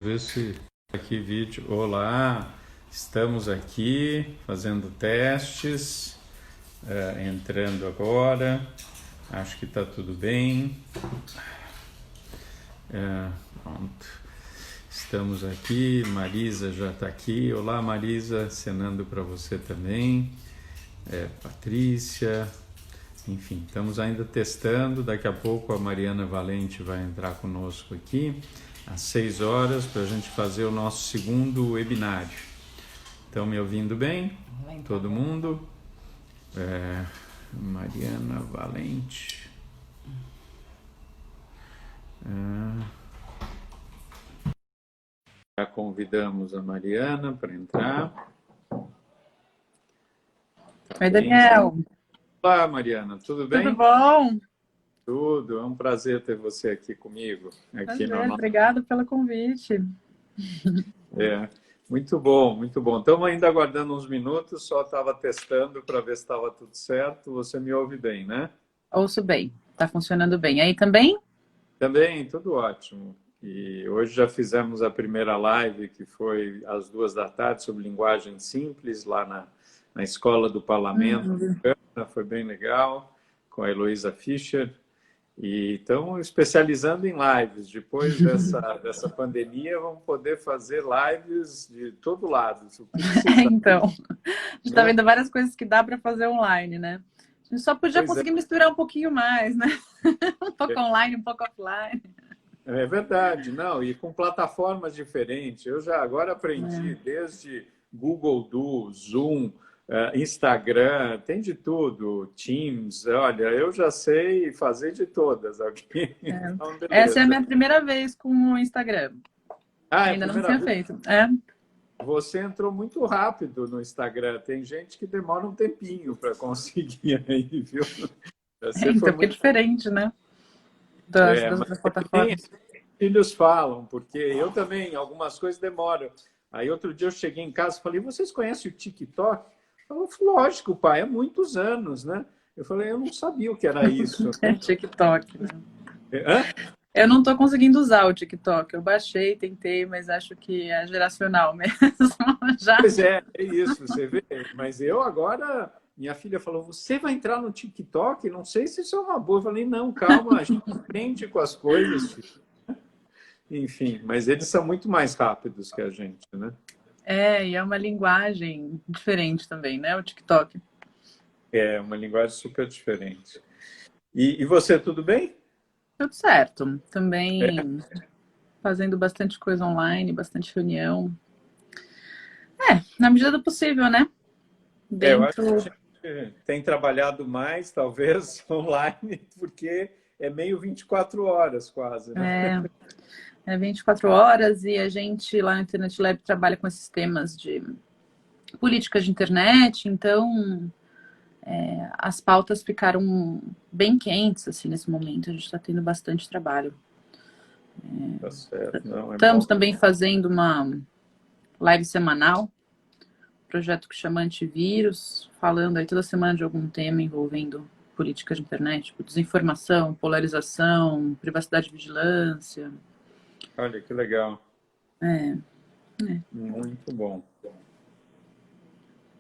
Ver se aqui vídeo. Olá, estamos aqui fazendo testes, entrando agora. Acho que está tudo bem. Pronto. Estamos aqui. Marisa já está aqui. Olá, Marisa, acenando para você também. Patrícia. Enfim, estamos ainda testando. Daqui a pouco a Mariana Valente vai entrar conosco aqui às 6 horas para a gente fazer o nosso segundo webinário. Estão me ouvindo bem? Todo mundo? Mariana Valente. Já convidamos a Mariana para entrar. Oi, Daniel. Olá, Mariana, tudo bem? Tudo bom? Tudo, é um prazer ter você aqui comigo. Aqui no nosso... Obrigada pelo convite. Muito bom, muito bom. Estamos ainda aguardando uns minutos, só estava testando para ver se estava tudo certo. Você me ouve bem, né? Ouço bem, está funcionando bem. Aí também? Também, tudo ótimo. E hoje já fizemos a primeira live, que foi às 2 da tarde, sobre linguagem simples, lá na Escola do Parlamento. Foi bem legal, com a Heloísa Fischer. E estão especializando em lives. Depois dessa pandemia, vamos poder fazer lives de todo lado. Então, a gente está vendo várias coisas que dá para fazer online, né? A gente só podia conseguir misturar um pouquinho mais, né? Um pouco online, um pouco offline. É verdade, não, e com plataformas diferentes. Eu já agora aprendi desde Google Duo, Zoom, Instagram, tem de tudo, Teams. Olha, eu já sei fazer de todas aqui. Então, essa é a minha primeira vez com o Instagram. Ainda não tinha feito. Você entrou muito rápido no Instagram. Tem gente que demora um tempinho para conseguir aí, viu? Então, porque é diferente, né? Das outras plataformas. Filhos falam, porque eu também, algumas coisas demoram. Aí outro dia eu cheguei em casa e falei, vocês conhecem o TikTok? Eu falei, lógico, pai, há muitos anos, né? Eu falei, eu não sabia o que era isso. É TikTok, né? Hã? Eu não estou conseguindo usar o TikTok. Eu baixei, tentei, mas acho que é geracional mesmo. Já. Pois é isso, você vê. Mas eu agora, minha filha falou, você vai entrar no TikTok? Não sei se isso é uma boa. Eu falei, não, calma, a gente aprende com as coisas, filho. Enfim, mas eles são muito mais rápidos que a gente, né? E é uma linguagem diferente também, né? O TikTok. É uma linguagem super diferente. E você, tudo bem? Tudo certo. Também fazendo bastante coisa online, bastante reunião. Na medida do possível, né? Eu acho que a gente tem trabalhado mais, talvez, online, porque é meio 24 horas quase, né? É 24 horas e a gente lá na Internet Lab trabalha com esses temas de política de internet, então as pautas ficaram bem quentes assim nesse momento. A gente está tendo bastante trabalho. Tá certo. Não, Estamos também fazendo uma live semanal, projeto que chama Antivírus, falando aí toda semana de algum tema envolvendo política de internet, tipo desinformação, polarização, privacidade e vigilância. Olha, que legal. Muito bom.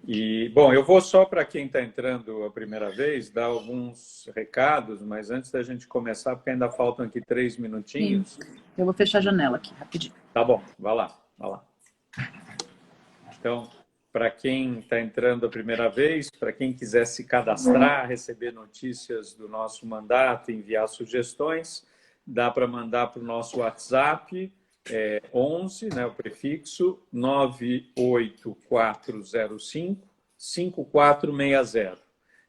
E, bom, eu vou só para quem está entrando a primeira vez, dar alguns recados, mas antes da gente começar, porque ainda faltam aqui 3 minutinhos. Sim. Eu vou fechar a janela aqui, rapidinho. Tá bom, vai lá, vai lá. Então, para quem está entrando a primeira vez, para quem quiser se cadastrar, receber notícias do nosso mandato, enviar sugestões, dá para mandar para o nosso WhatsApp, 11, né, o prefixo, 98405 5460.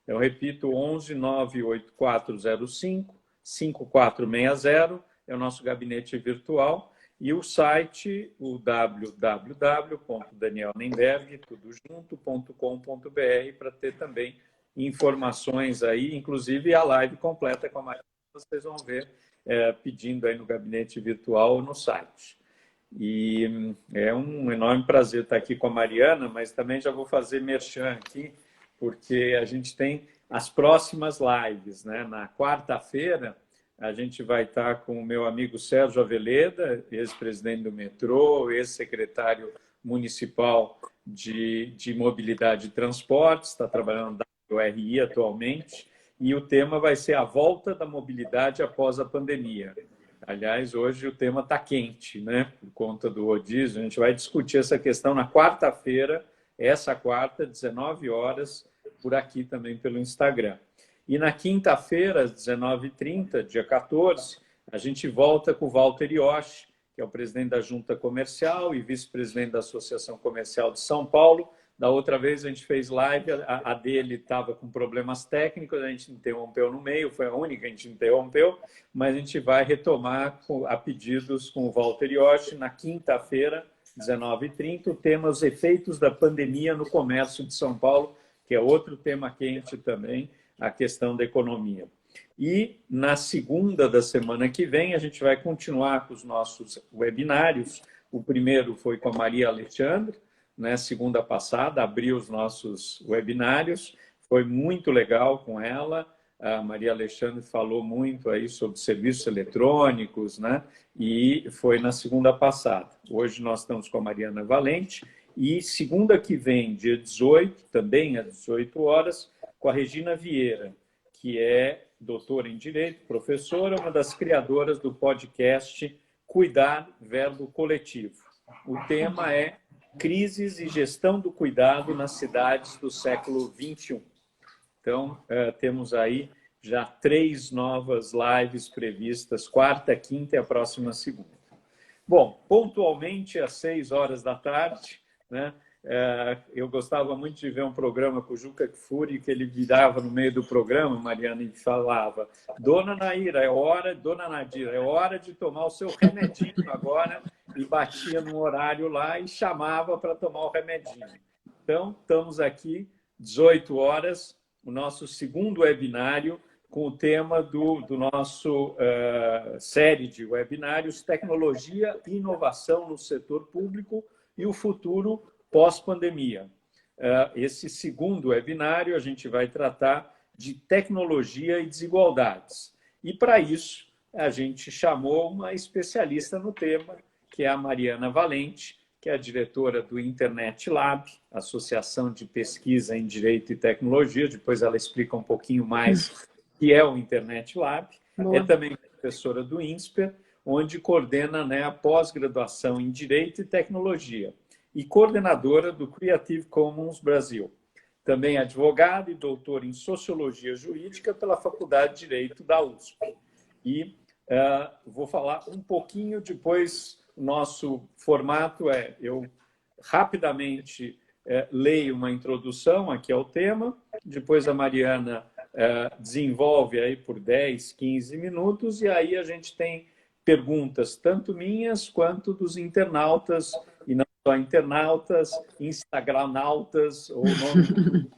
Eu repito, 11 98405 5460, é o nosso gabinete virtual. E o site, o www.danielnenberg.com.br, para ter também informações aí, inclusive a live completa com a Mariana, vocês vão ver pedindo aí no gabinete virtual ou no site. E é um enorme prazer estar aqui com a Mariana, mas também já vou fazer merchan aqui, porque a gente tem as próximas lives, né? Na quarta-feira, a gente vai estar com o meu amigo Sérgio Aveleda, ex-presidente do metrô, ex-secretário municipal de mobilidade e transportes, está trabalhando na URI atualmente, e o tema vai ser a volta da mobilidade após a pandemia. Aliás, hoje o tema está quente, né? Por conta do rodízio. A gente vai discutir essa questão na quarta-feira, essa quarta, 19 horas, por aqui também pelo Instagram. E na quinta-feira, às 19h30, dia 14, a gente volta com o Walter Ioshi, que é o presidente da Junta Comercial e vice-presidente da Associação Comercial de São Paulo. Da outra vez a gente fez live, a dele estava com problemas técnicos, a gente interrompeu no meio, foi a única que a gente interrompeu, mas a gente vai retomar a pedidos com o Walter Ioshi na quinta-feira, 19h30, o tema os efeitos da pandemia no comércio de São Paulo, que é outro tema quente também, a questão da economia. E na segunda da semana que vem, a gente vai continuar com os nossos webinários. O primeiro foi com a Maria Alexandre, né, segunda passada, abriu os nossos webinários. Foi muito legal com ela. A Maria Alexandre falou muito aí sobre serviços eletrônicos, né? E foi na segunda passada. Hoje nós estamos com a Mariana Valente. E segunda que vem, dia 18, também às 18 horas, com a Regina Vieira, que é doutora em Direito, professora, uma das criadoras do podcast Cuidar Verbo Coletivo. O tema é Crises e Gestão do Cuidado nas Cidades do século XXI. Então, temos aí já 3 novas lives previstas, quarta, quinta e a próxima segunda. Bom, pontualmente às 6 horas da tarde, né? Eu gostava muito de ver um programa com o Juca Kfouri, que ele virava no meio do programa, Mariana, e falava: Dona Naira, Dona Nadira, é hora de tomar o seu remedinho agora, e batia no horário lá e chamava para tomar o remedinho. Então, estamos aqui, 18 horas, o nosso segundo webinário, com o tema do nosso série de webinários, Tecnologia e Inovação no Setor Público e o Futuro pós-pandemia. Esse segundo webinário, a gente vai tratar de tecnologia e desigualdades. E, para isso, a gente chamou uma especialista no tema, que é a Mariana Valente, que é a diretora do Internet Lab, Associação de Pesquisa em Direito e Tecnologia. Depois ela explica um pouquinho mais o que é o Internet Lab. Boa. É também professora do INSPER, onde coordena, né, a pós-graduação em Direito e Tecnologia e coordenadora do Creative Commons Brasil. Também advogada e doutora em Sociologia Jurídica pela Faculdade de Direito da USP. E vou falar um pouquinho depois. O nosso formato eu rapidamente leio uma introdução aqui ao tema, depois a Mariana desenvolve aí por 10, 15 minutos, e aí a gente tem perguntas, tanto minhas quanto dos internautas, e não só internautas, instagramnautas, ou nome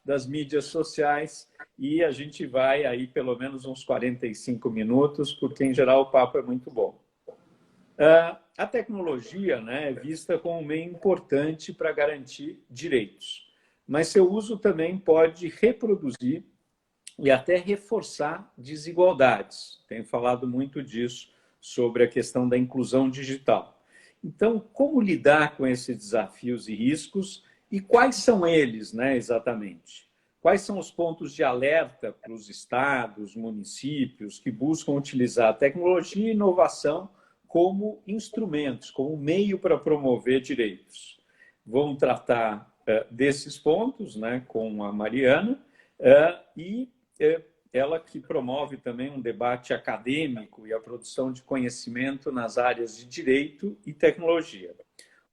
das mídias sociais, e a gente vai aí pelo menos uns 45 minutos, porque em geral o papo é muito bom. A tecnologia, né, é vista como um meio importante para garantir direitos, mas seu uso também pode reproduzir e até reforçar desigualdades. Tenho falado muito disso, sobre a questão da inclusão digital. Então, como lidar com esses desafios e riscos e quais são eles, né, exatamente? Quais são os pontos de alerta para os estados, municípios que buscam utilizar a tecnologia e inovação como instrumentos, como meio para promover direitos? Vamos tratar desses pontos, né, com a Mariana, e ela que promove também um debate acadêmico e a produção de conhecimento nas áreas de direito e tecnologia.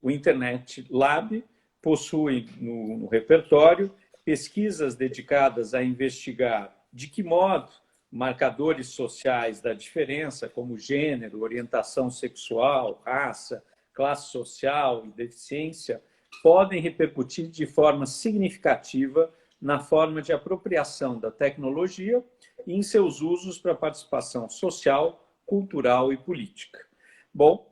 O Internet Lab possui no repertório pesquisas dedicadas a investigar de que modo marcadores sociais da diferença, como gênero, orientação sexual, raça, classe social e deficiência, podem repercutir de forma significativa na forma de apropriação da tecnologia e em seus usos para participação social, cultural e política. Bom,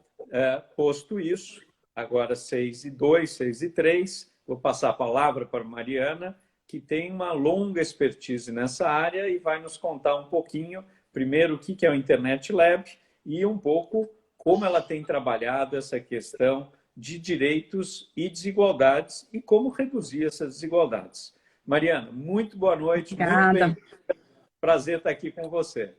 posto isso, agora 6:02, 6:03, vou passar a palavra para a Mariana, que tem uma longa expertise nessa área e vai nos contar um pouquinho, primeiro o que é o Internet Lab e um pouco como ela tem trabalhado essa questão de direitos e desigualdades e como reduzir essas desigualdades. Mariana, muito boa noite, muito bem-vinda. Prazer estar aqui com você.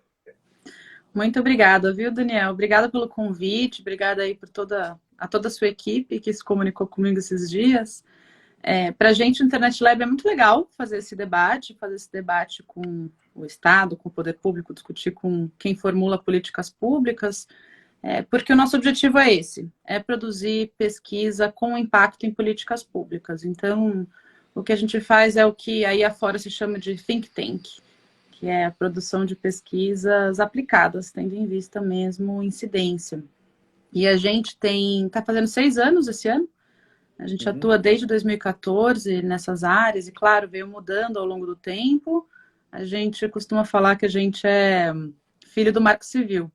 Muito obrigada, viu, Daniel? Obrigada pelo convite, obrigada aí por toda a sua equipe que se comunicou comigo esses dias. Para a gente, o Internet Lab é muito legal fazer esse debate com o Estado, com o poder público, discutir com quem formula políticas públicas, porque o nosso objetivo é esse, é produzir pesquisa com impacto em políticas públicas. Então, o que a gente faz é o que aí afora se chama de think tank, que é a produção de pesquisas aplicadas, tendo em vista mesmo incidência. E a gente está fazendo 6 anos esse ano, a gente atua desde 2014 nessas áreas, e claro, veio mudando ao longo do tempo. A gente costuma falar que a gente é filho do Marco Civil,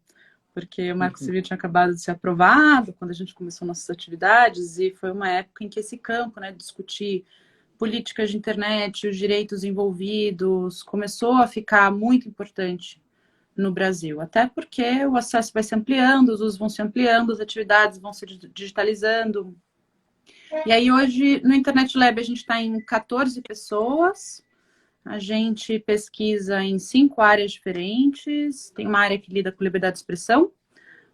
porque o Marco Civil tinha acabado de ser aprovado quando a gente começou nossas atividades, e foi uma época em que esse campo, né, discutir políticas de internet, os direitos envolvidos, começou a ficar muito importante no Brasil, até porque o acesso vai se ampliando, os usos vão se ampliando, as atividades vão se digitalizando. E aí hoje, no Internet Lab, a gente está em 14 pessoas, a gente pesquisa em 5 áreas diferentes, tem uma área que lida com liberdade de expressão,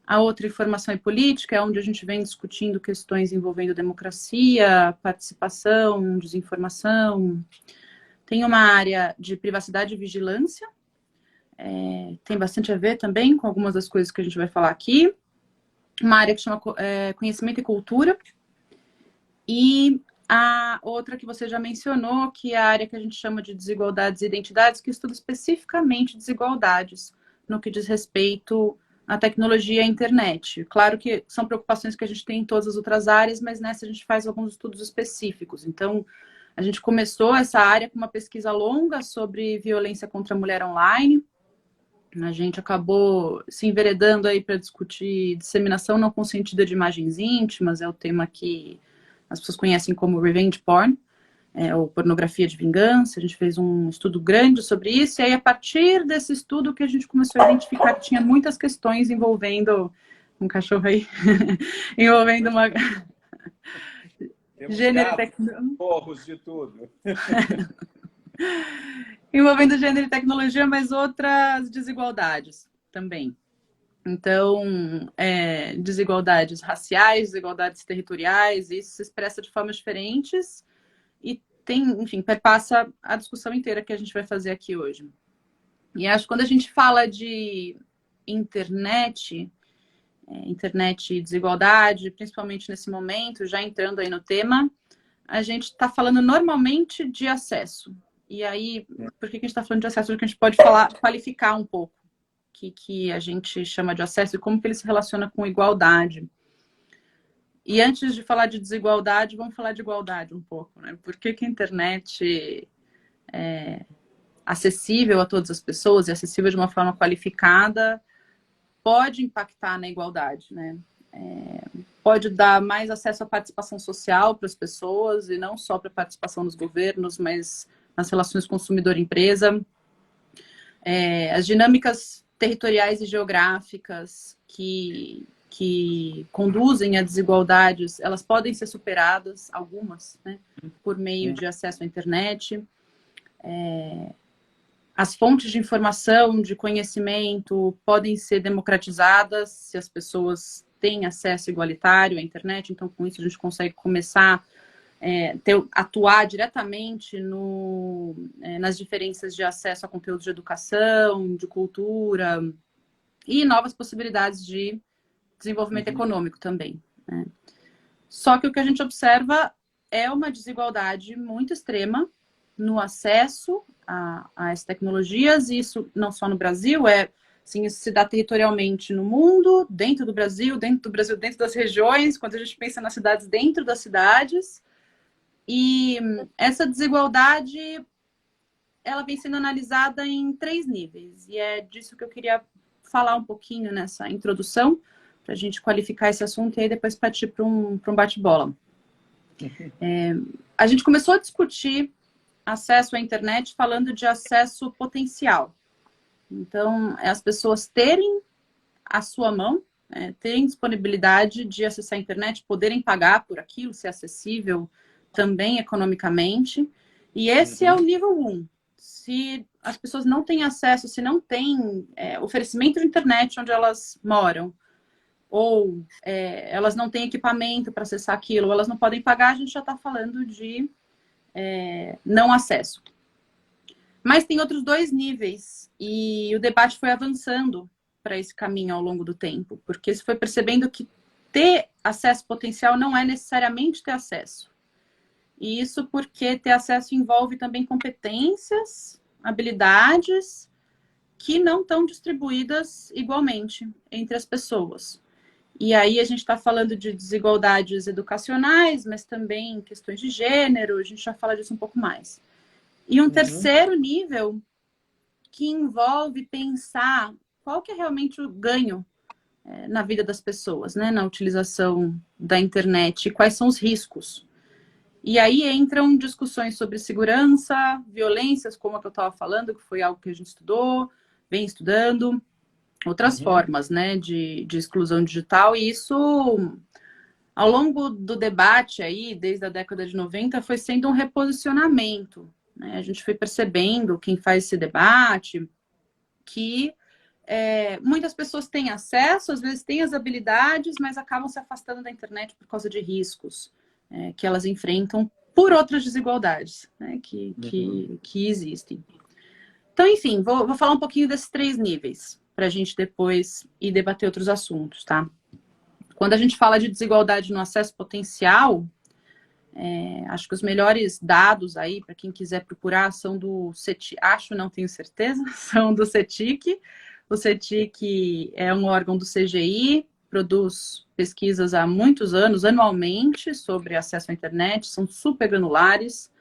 a outra, informação e política, é onde a gente vem discutindo questões envolvendo democracia, participação, desinformação. Tem uma área de privacidade e vigilância, tem bastante a ver também com algumas das coisas que a gente vai falar aqui. Uma área que chama conhecimento e cultura. E a outra que você já mencionou, que é a área que a gente chama de desigualdades e identidades, que estuda especificamente desigualdades no que diz respeito à tecnologia e à internet. Claro que são preocupações que a gente tem em todas as outras áreas, mas nessa a gente faz alguns estudos específicos. Então, a gente começou essa área com uma pesquisa longa sobre violência contra a mulher online. A gente acabou se enveredando aí para discutir disseminação não consentida de imagens íntimas, é o tema que as pessoas conhecem como revenge porn, ou pornografia de vingança. A gente fez um estudo grande sobre isso, e aí a partir desse estudo que a gente começou a identificar que tinha muitas questões envolvendo um cachorro aí, envolvendo uma... gênero e tecnologia. Porros de tudo. Envolvendo gênero e tecnologia, mas outras desigualdades também. Então, desigualdades raciais, desigualdades territoriais, isso se expressa de formas diferentes e tem, enfim, perpassa a discussão inteira que a gente vai fazer aqui hoje. E acho que quando a gente fala de internet e desigualdade, principalmente nesse momento, já entrando aí no tema, a gente está falando normalmente de acesso. E aí, por que a gente está falando de acesso? Porque a gente pode qualificar um pouco que a gente chama de acesso e como que ele se relaciona com igualdade. E antes de falar de desigualdade, vamos falar de igualdade um pouco, né? Por que a internet é acessível a todas as pessoas e acessível de uma forma qualificada pode impactar na igualdade, né? Pode dar mais acesso à participação social para as pessoas, e não só para a participação dos governos, mas nas relações consumidor-empresa. As dinâmicas territoriais e geográficas que conduzem a desigualdades, elas podem ser superadas, algumas, né, por meio de acesso à internet. As fontes de informação, de conhecimento, podem ser democratizadas se as pessoas têm acesso igualitário à internet. Então, com isso, a gente consegue começar atuar diretamente nas diferenças de acesso a conteúdos de educação, de cultura e novas possibilidades de desenvolvimento econômico também, né? Só que o que a gente observa é uma desigualdade muito extrema no acesso a essas tecnologias, e isso não só no Brasil, assim, isso se dá territorialmente no mundo, dentro do Brasil, dentro das regiões, quando a gente pensa nas cidades, dentro das cidades. E essa desigualdade, ela vem sendo analisada em 3 níveis. E é disso que eu queria falar um pouquinho nessa introdução, para a gente qualificar esse assunto e aí depois partir para um bate-bola. A gente começou a discutir acesso à internet falando de acesso potencial. Então, é as pessoas terem à sua mão, terem disponibilidade de acessar a internet, poderem pagar por aquilo, ser acessível também economicamente. E esse é o nível 1. Se as pessoas não têm acesso, se não têm oferecimento de internet onde elas moram, ou elas não têm equipamento para acessar aquilo, ou elas não podem pagar, a gente já está falando de não acesso. Mas tem outros 2 níveis, e o debate foi avançando para esse caminho ao longo do tempo, porque se foi percebendo que ter acesso potencial não é necessariamente ter acesso. E isso porque ter acesso envolve também competências, habilidades que não estão distribuídas igualmente entre as pessoas. E aí a gente está falando de desigualdades educacionais, mas também questões de gênero, a gente já fala disso um pouco mais. E um terceiro nível que envolve pensar qual que é realmente o ganho na vida das pessoas, né, na utilização da internet, e quais são os riscos. E aí entram discussões sobre segurança, violências, como a que eu estava falando, que foi algo que a gente estudou, vem estudando, outras formas, né, de exclusão digital, e isso, ao longo do debate aí, desde a década de 90, foi sendo um reposicionamento, né? A gente foi percebendo, quem faz esse debate, que muitas pessoas têm acesso, às vezes têm as habilidades, mas acabam se afastando da internet por causa de riscos que elas enfrentam por outras desigualdades, né, que existem. Então, enfim, vou falar um pouquinho desses 3 níveis, para a gente depois ir debater outros assuntos, tá? Quando a gente fala de desigualdade no acesso potencial, acho que os melhores dados aí, para quem quiser procurar, são do CETIC, acho, não tenho certeza, são do CETIC. O CETIC é um órgão do CGI, produz pesquisas há muitos anos, anualmente, sobre acesso à internet, são super granulares,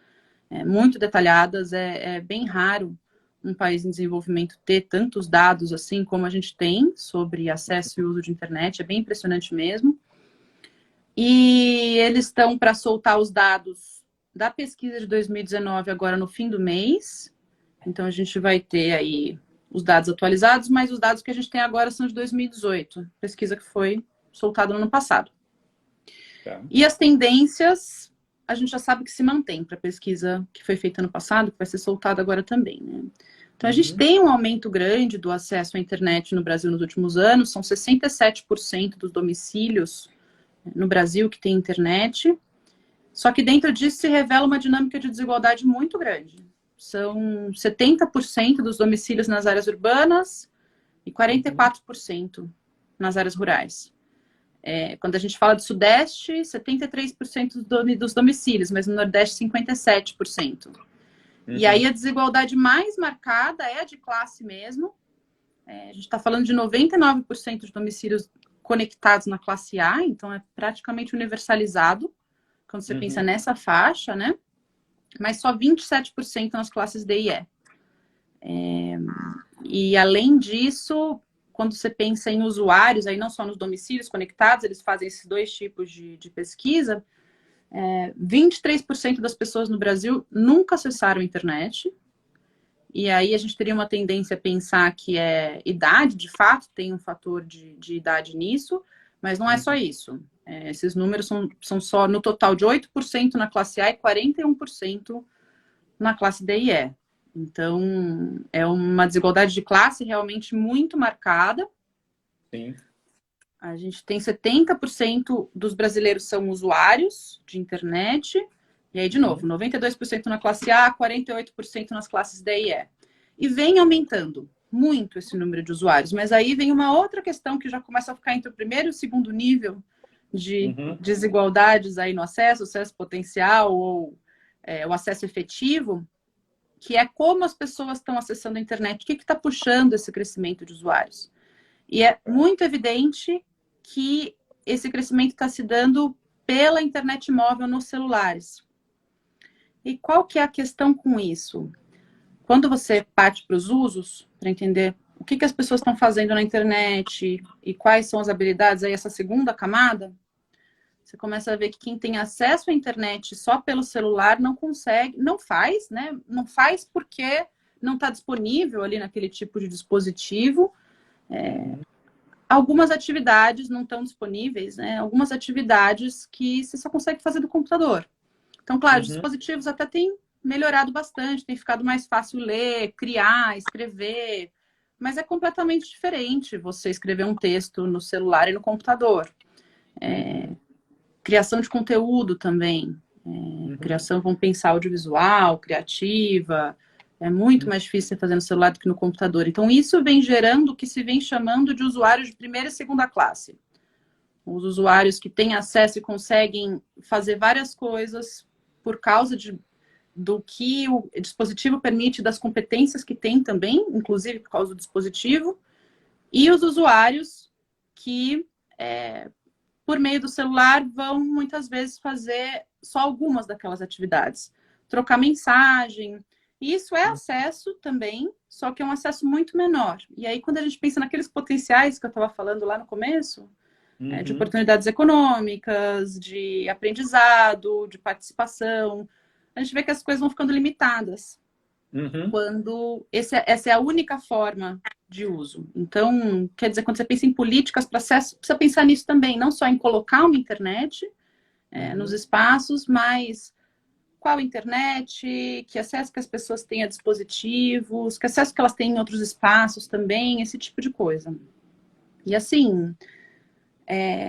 muito detalhadas, é bem raro um país em desenvolvimento ter tantos dados assim como a gente tem sobre acesso e uso de internet, é bem impressionante mesmo. E eles estão para soltar os dados da pesquisa de 2019 agora no fim do mês. Então a gente vai ter aí os dados atualizados, mas os dados que a gente tem agora são de 2018, pesquisa que foi soltada no ano passado. Tá. E as tendências, a gente já sabe que se mantém para a pesquisa que foi feita no passado, que vai ser soltada agora também, né? Então a gente tem um aumento grande do acesso à internet no Brasil nos últimos anos, são 67% dos domicílios no Brasil que tem internet, só que dentro disso se revela uma dinâmica de desigualdade muito grande. São 70% dos domicílios nas áreas urbanas e 44% nas áreas rurais. Quando a gente fala do Sudeste, 73% dos domicílios, mas no Nordeste, 57%. E aí a desigualdade mais marcada é a de classe mesmo. A gente está falando de 99% de domicílios conectados na classe A, então é praticamente universalizado, quando você pensa nessa faixa, né? Mas só 27% nas classes D e E. E além disso, quando você pensa em usuários, aí não só nos domicílios conectados, eles fazem esses 2 tipos de pesquisa, 23% das pessoas no Brasil nunca acessaram a internet. E aí a gente teria uma tendência a pensar que idade, de fato, tem um fator de idade nisso, mas não é só isso. Esses números são só no total de 8% na classe A e 41% na classe D e E. Então, é uma desigualdade de classe realmente muito marcada. Sim. A gente tem 70% dos brasileiros são usuários de internet. E aí, de novo, 92% na classe A, 48% nas classes D e E. E vem aumentando muito esse número de usuários. Mas aí vem uma outra questão que já começa a ficar entre o primeiro e o segundo nível de desigualdades aí no acesso potencial ou o acesso efetivo, que é como as pessoas estão acessando a internet. O que está puxando esse crescimento de usuários? E é muito evidente que esse crescimento está se dando pela internet móvel nos celulares. E qual que é a questão com isso? Quando você parte para os usos, para entender o que as pessoas estão fazendo na internet e quais são as habilidades, aí essa segunda camada, você começa a ver que quem tem acesso à internet só pelo celular não consegue, não faz, né? Não faz porque não está disponível ali naquele tipo de dispositivo. Algumas atividades não estão disponíveis, né? Algumas atividades que você só consegue fazer do computador. Então, claro, os dispositivos até têm melhorado bastante, tem ficado mais fácil ler, criar, escrever, mas é completamente diferente você escrever um texto no celular e no computador. Criação de conteúdo também, criação, vamos pensar, audiovisual, criativa, é muito mais difícil você fazer no celular do que no computador. Então, isso vem gerando o que se vem chamando de usuários de primeira e segunda classe. Os usuários que têm acesso e conseguem fazer várias coisas por causa do que o dispositivo permite, das competências que tem também, inclusive por causa do dispositivo, e os usuários que, por meio do celular, vão muitas vezes fazer só algumas daquelas atividades. Trocar mensagem. E isso é acesso também, só que é um acesso muito menor. E aí, quando a gente pensa naqueles potenciais que eu estava falando lá no começo, de oportunidades econômicas, de aprendizado, de participação, a gente vê que as coisas vão ficando limitadas. Quando essa é a única forma de uso. Então, quer dizer, quando você pensa em políticas para acesso, precisa pensar nisso também, não só em colocar uma internet nos espaços, mas qual internet, que acesso que as pessoas têm a dispositivos, que acesso que elas têm em outros espaços também, esse tipo de coisa. E assim,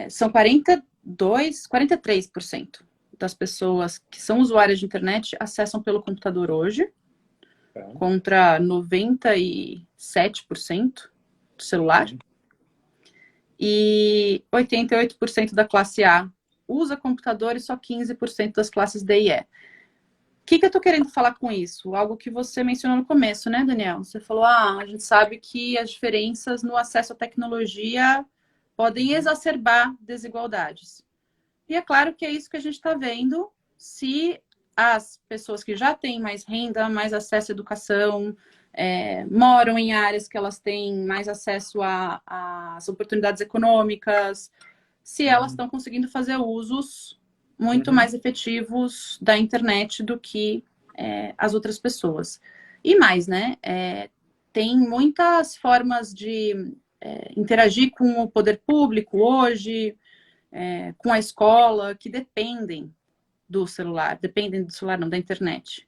são 43% das pessoas que são usuárias de internet acessam pelo computador hoje, contra 97% do celular. E 88% da classe A usa computador e só 15% das classes D e E. O que eu estou querendo falar com isso? Algo que você mencionou no começo, né, Daniel? Você falou, a gente sabe que as diferenças no acesso à tecnologia podem exacerbar desigualdades. E é claro que é isso que a gente está vendo se as pessoas que já têm mais renda, mais acesso à educação, moram em áreas que elas têm mais acesso às oportunidades econômicas, se elas estão conseguindo fazer usos muito mais efetivos da internet do que as outras pessoas. E mais, né? Tem muitas formas de interagir com o poder público hoje, com a escola, que dependem do celular, não, da internet.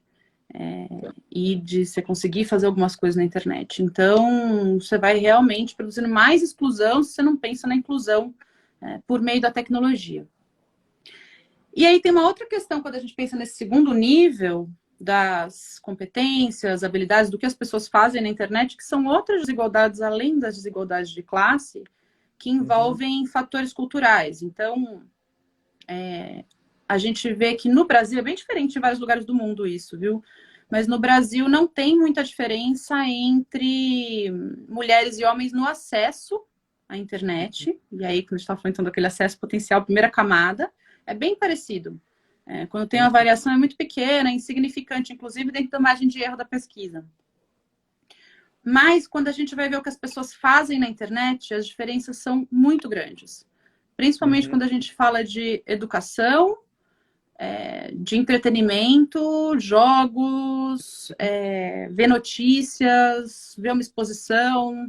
E de você conseguir fazer algumas coisas na internet. Então, você vai realmente produzindo mais exclusão se você não pensa na inclusão por meio da tecnologia. E aí tem uma outra questão quando a gente pensa nesse segundo nível das competências, habilidades, do que as pessoas fazem na internet, que são outras desigualdades, além das desigualdades de classe, que envolvem fatores culturais. Então, a gente vê que no Brasil é bem diferente em vários lugares do mundo isso, viu? Mas no Brasil não tem muita diferença entre mulheres e homens no acesso à internet. E aí, quando a gente está falando então, daquele acesso potencial, primeira camada, é bem parecido. Quando tem uma variação é muito pequena, insignificante, inclusive dentro da margem de erro da pesquisa. Mas quando a gente vai ver o que as pessoas fazem na internet, as diferenças são muito grandes. Principalmente quando a gente fala de educação, de entretenimento, jogos, ver notícias, ver uma exposição.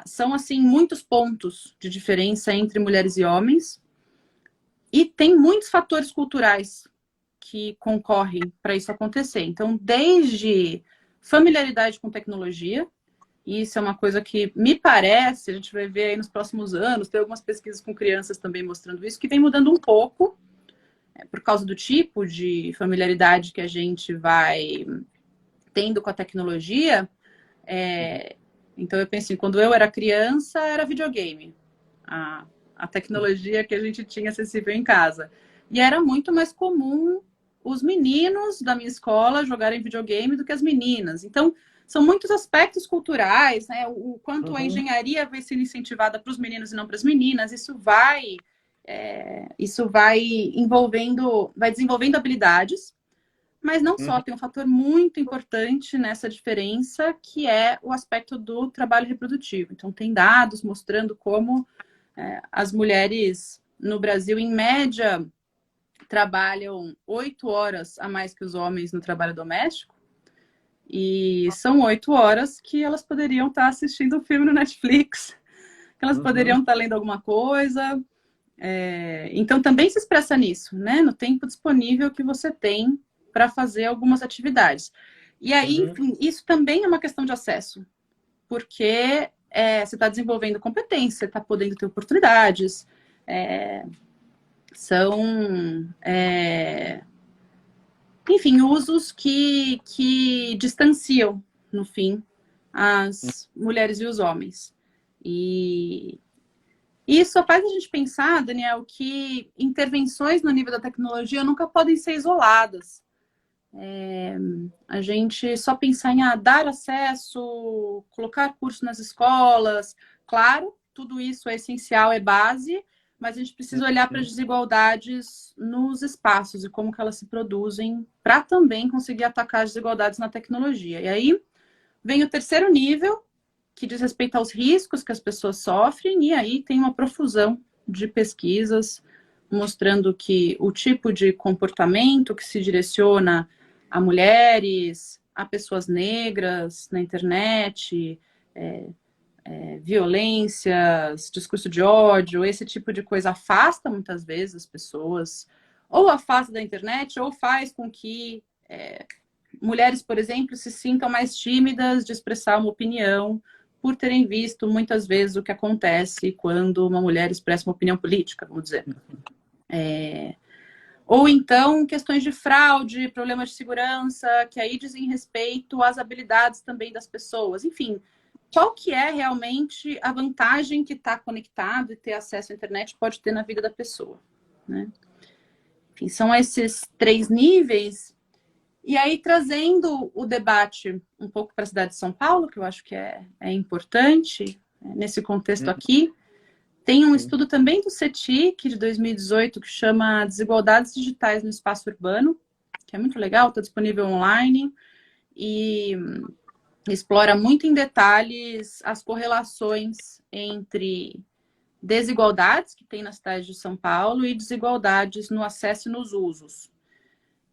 São, assim, muitos pontos de diferença entre mulheres e homens. E tem muitos fatores culturais que concorrem para isso acontecer. Então, desde familiaridade com tecnologia, e isso é uma coisa que me parece, a gente vai ver aí nos próximos anos, tem algumas pesquisas com crianças também mostrando isso, que vem mudando um pouco, por causa do tipo de familiaridade que a gente vai tendo com a tecnologia. Então eu penso assim, quando eu era criança, era videogame. A tecnologia que a gente tinha acessível em casa. E era muito mais comum os meninos da minha escola jogarem videogame do que as meninas. Então, são muitos aspectos culturais, né? O quanto a engenharia vai sendo incentivada para os meninos e não para as meninas, isso vai desenvolvendo habilidades, mas não só, tem um fator muito importante nessa diferença, que é o aspecto do trabalho reprodutivo. Então, tem dados mostrando como as mulheres no Brasil, em média, trabalham 8 horas a mais que os homens no trabalho doméstico. E são 8 horas que elas poderiam estar assistindo um filme no Netflix, que elas poderiam estar lendo alguma coisa. Então, também se expressa nisso, né? No tempo disponível que você tem para fazer algumas atividades. E aí, enfim, isso também é uma questão de acesso, porque você está desenvolvendo competência, está podendo ter oportunidades, enfim, usos que distanciam, no fim, as mulheres e os homens. E isso só faz a gente pensar, Daniel, que intervenções no nível da tecnologia nunca podem ser isoladas. A gente só pensar em dar acesso, colocar curso nas escolas, claro, tudo isso é essencial, é base, mas a gente precisa olhar para as desigualdades nos espaços e como que elas se produzem para também conseguir atacar as desigualdades na tecnologia. E aí vem o terceiro nível, que diz respeito aos riscos que as pessoas sofrem, e aí tem uma profusão de pesquisas mostrando que o tipo de comportamento que se direciona a mulheres, a pessoas negras na internet, violências, discurso de ódio, esse tipo de coisa afasta muitas vezes as pessoas, ou afasta da internet, ou faz com que mulheres, por exemplo, se sintam mais tímidas de expressar uma opinião, por terem visto muitas vezes o que acontece quando uma mulher expressa uma opinião política, vamos dizer. Ou então questões de fraude, problemas de segurança, que aí dizem respeito às habilidades também das pessoas. Enfim, qual que é realmente a vantagem que estar conectado e ter acesso à internet pode ter na vida da pessoa, né? Enfim, são esses 3 níveis. E aí, trazendo o debate um pouco para a cidade de São Paulo, que eu acho que é importante, nesse contexto aqui, tem um estudo também do CETIC, de 2018, que chama Desigualdades Digitais no Espaço Urbano, que é muito legal, está disponível online, e explora muito em detalhes as correlações entre desigualdades que tem na cidade de São Paulo e desigualdades no acesso e nos usos.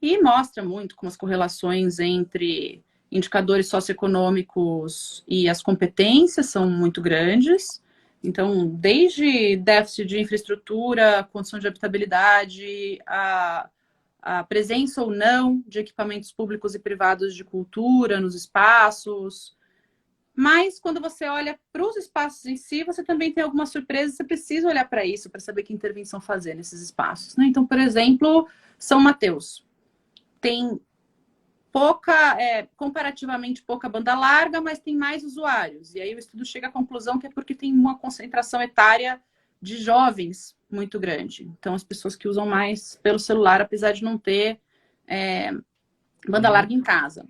E mostra muito como as correlações entre indicadores socioeconômicos e as competências são muito grandes. Então, desde déficit de infraestrutura, condição de habitabilidade, a presença ou não de equipamentos públicos e privados de cultura nos espaços. Mas, quando você olha para os espaços em si, você também tem algumas surpresas, você precisa olhar para isso, para saber que intervenção fazer nesses espaços, né? Então, por exemplo, São Mateus tem comparativamente pouca banda larga, mas tem mais usuários. E aí o estudo chega à conclusão que é porque tem uma concentração etária de jovens muito grande. Então, as pessoas que usam mais pelo celular, apesar de não ter banda larga em casa.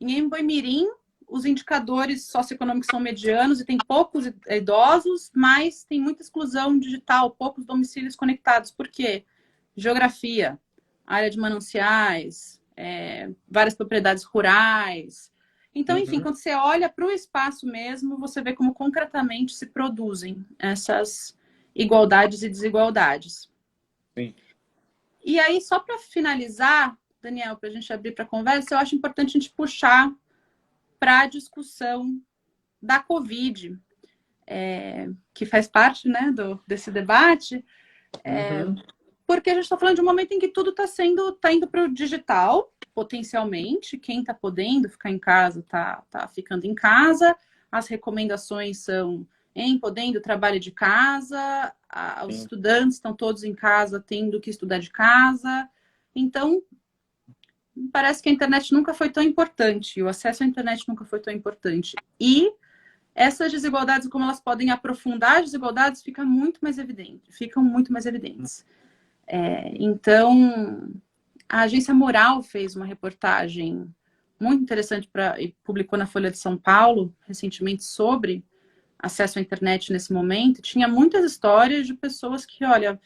Em Boimirim, os indicadores socioeconômicos são medianos e tem poucos idosos, mas tem muita exclusão digital, poucos domicílios conectados. Por quê? Geografia, área de mananciais, várias propriedades rurais. Então, enfim, quando você olha para o espaço mesmo, você vê como concretamente se produzem essas igualdades e desigualdades. Sim. E aí, só para finalizar, Daniel, para a gente abrir para a conversa, eu acho importante a gente puxar para a discussão da Covid, que faz parte, né, desse debate, porque a gente está falando de um momento em que tudo está indo para o digital, potencialmente. Quem está podendo ficar em casa está ficando em casa. As recomendações são podendo trabalho de casa, os estudantes estão todos em casa, tendo que estudar de casa. Então, parece que a internet nunca foi tão importante, o acesso à internet nunca foi tão importante. E essas desigualdades, como elas podem aprofundar as desigualdades, ficam muito mais evidentes. Então, a Agência Mural fez uma reportagem muito interessante e publicou na Folha de São Paulo recentemente sobre acesso à internet nesse momento. Tinha muitas histórias de pessoas que, olha,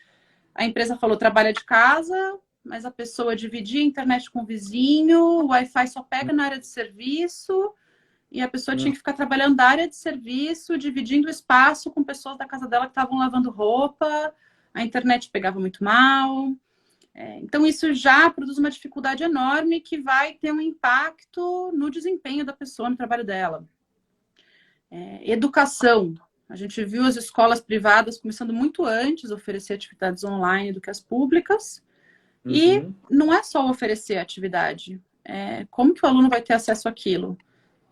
a empresa falou trabalha de casa, mas a pessoa dividia a internet com o vizinho, o Wi-Fi só pega na área de serviço, e a pessoa tinha que ficar trabalhando na área de serviço, dividindo o espaço com pessoas da casa dela que estavam lavando roupa, a internet pegava muito mal. Então, isso já produz uma dificuldade enorme que vai ter um impacto no desempenho da pessoa no trabalho dela. Educação. A gente viu as escolas privadas começando muito antes a oferecer atividades online do que as públicas. E não é só oferecer a atividade. Como que o aluno vai ter acesso àquilo?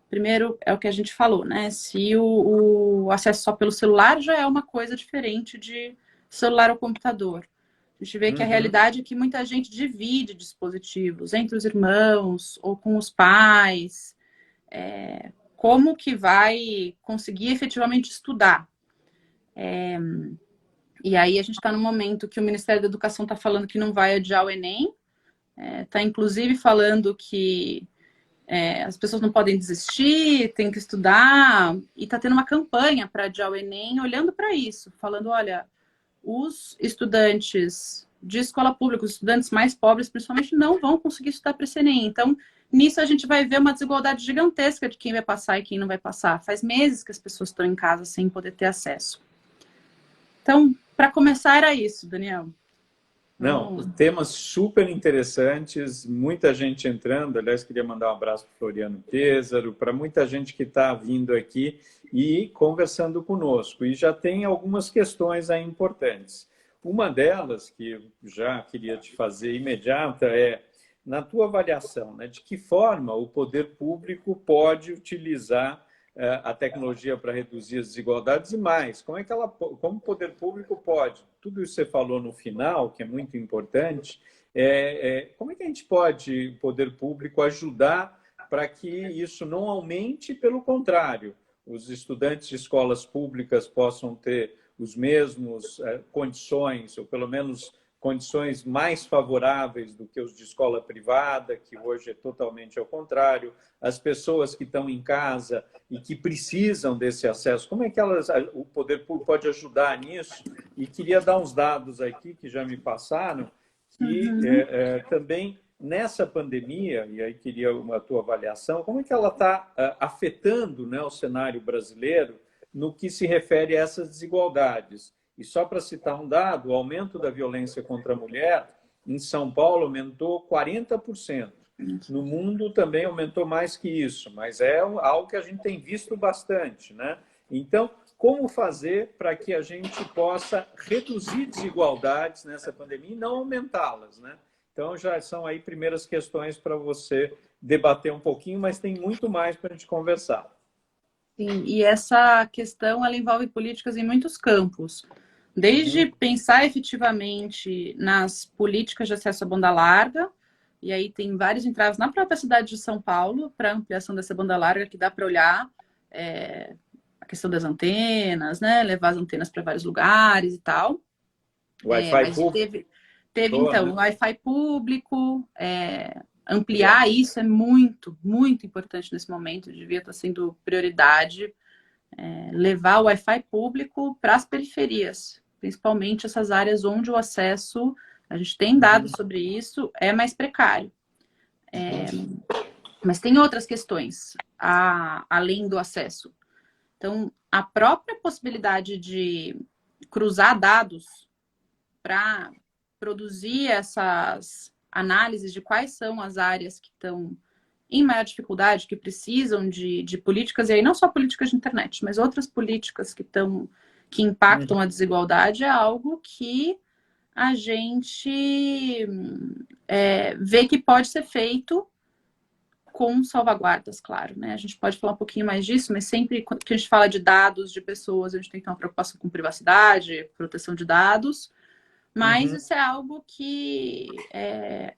Primeiro, é o que a gente falou, né? Se o acesso só pelo celular já é uma coisa diferente de celular ou computador. A gente vê que a realidade é que muita gente divide dispositivos entre os irmãos ou com os pais. Como que vai conseguir efetivamente estudar? E aí a gente está no momento que o Ministério da Educação está falando que não vai adiar o Enem, está inclusive falando que as pessoas não podem desistir, tem que estudar, e está tendo uma campanha para adiar o Enem olhando para isso, falando, olha, os estudantes de escola pública, os estudantes mais pobres, principalmente, não vão conseguir estudar para esse Enem. Então, nisso a gente vai ver uma desigualdade gigantesca de quem vai passar e quem não vai passar. Faz meses que as pessoas estão em casa sem poder ter acesso. Então, para começar, era isso, Daniel. Não, temas super interessantes, muita gente entrando. Aliás, queria mandar um abraço para o Floriano Pêsaro, para muita gente que está vindo aqui e conversando conosco. E já tem algumas questões aí importantes. Uma delas, que eu já queria te fazer imediata, é, na tua avaliação, né, de que forma o poder público pode utilizar a tecnologia para reduzir as desigualdades e mais, como o poder público pode, tudo isso que você falou no final, que é muito importante, como é que a gente pode, o poder público, ajudar para que isso não aumente, pelo contrário, os estudantes de escolas públicas possam ter os mesmos condições, ou pelo menos condições mais favoráveis do que os de escola privada, que hoje é totalmente ao contrário, as pessoas que estão em casa e que precisam desse acesso, como é que o poder público pode ajudar nisso? E queria dar uns dados aqui que já me passaram, que também nessa pandemia, e aí queria uma tua avaliação, como é que ela está afetando, né, o cenário brasileiro no que se refere a essas desigualdades? E só para citar um dado, o aumento da violência contra a mulher em São Paulo aumentou 40%. No mundo também aumentou mais que isso, mas é algo que a gente tem visto bastante, né? Então, como fazer para que a gente possa reduzir desigualdades nessa pandemia e não aumentá-las, né? Então, já são aí primeiras questões para você debater um pouquinho, mas tem muito mais para a gente conversar. Sim, e essa questão, ela envolve políticas em muitos campos. Desde pensar efetivamente nas políticas de acesso à banda larga, e aí tem vários entraves na própria cidade de São Paulo para ampliação dessa banda larga, que dá para olhar a questão das antenas, né? Levar as antenas para vários lugares e tal. Wi-Fi público. Teve então, né? Wi-Fi público, ampliar isso é muito, muito importante nesse momento, devia estar sendo prioridade. Levar o Wi-Fi público para as periferias, principalmente essas áreas onde o acesso, a gente tem dados sobre isso, é mais precário. Mas tem outras questões, além do acesso. Então, a própria possibilidade de cruzar dados para produzir essas análises de quais são as áreas que estão em maior dificuldade, que precisam de políticas, e aí não só políticas de internet, mas outras políticas que impactam a desigualdade, é algo que a gente vê que pode ser feito com salvaguardas, claro, né? A gente pode falar um pouquinho mais disso, mas sempre que a gente fala de dados de pessoas, a gente tem que ter uma preocupação com privacidade, proteção de dados, mas isso é algo que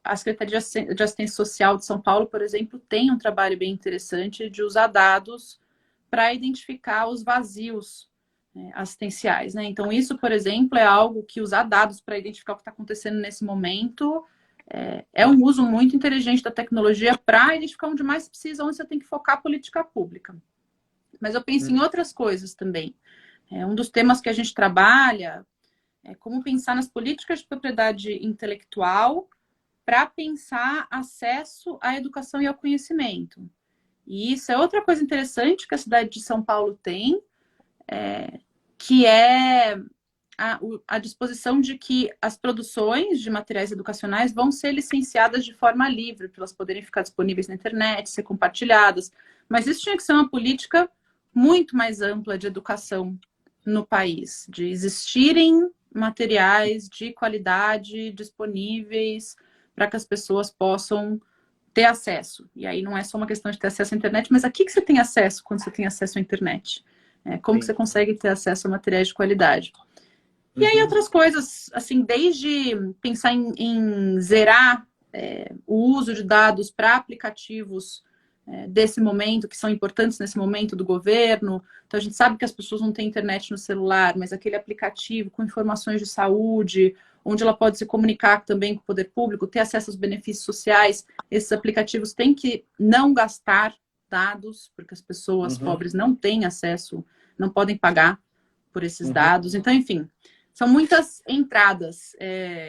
a Secretaria de Assistência Social de São Paulo, por exemplo, tem um trabalho bem interessante de usar dados para identificar os vazios assistenciais, né? Então, isso, por exemplo, é algo que usar dados para identificar o que está acontecendo nesse momento é um uso muito inteligente da tecnologia para identificar onde mais precisa, onde você tem que focar a política pública. Mas eu penso em outras coisas também. Um dos temas que a gente trabalha como pensar nas políticas de propriedade intelectual para pensar acesso à educação e ao conhecimento. E isso é outra coisa interessante que a cidade de São Paulo tem, que é a disposição de que as produções de materiais educacionais vão ser licenciadas de forma livre, para elas poderem ficar disponíveis na internet, ser compartilhadas. Mas isso tinha que ser uma política muito mais ampla de educação no país, de existirem materiais de qualidade disponíveis para que as pessoas possam ter acesso. E aí não é só uma questão de ter acesso à internet, mas a que você tem acesso quando você tem acesso à internet? Como que você consegue ter acesso a materiais de qualidade? E aí outras coisas, assim, desde pensar em zerar o uso de dados para aplicativos desse momento, que são importantes nesse momento do governo. Então, a gente sabe que as pessoas não têm internet no celular, mas aquele aplicativo com informações de saúde, onde ela pode se comunicar também com o poder público, ter acesso aos benefícios sociais, esses aplicativos têm que não gastar dados, porque as pessoas pobres não têm acesso, não podem pagar por esses dados. Então, enfim, são muitas entradas.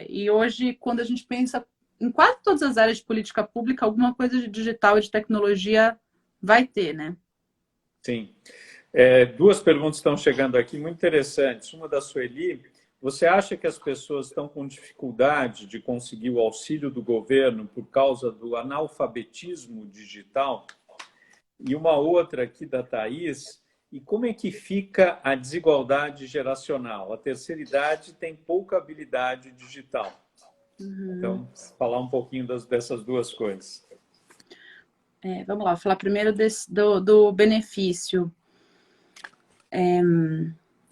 E hoje, quando a gente pensa em quase todas as áreas de política pública, alguma coisa de digital e de tecnologia vai ter, né? Sim. Duas perguntas estão chegando aqui, muito interessantes. Uma da Sueli. Você acha que as pessoas estão com dificuldade de conseguir o auxílio do governo por causa do analfabetismo digital? E uma outra aqui da Thaís. E como é que fica a desigualdade geracional? A terceira idade tem pouca habilidade digital. Então, falar um pouquinho dessas duas coisas. Vamos lá, vou falar primeiro do benefício.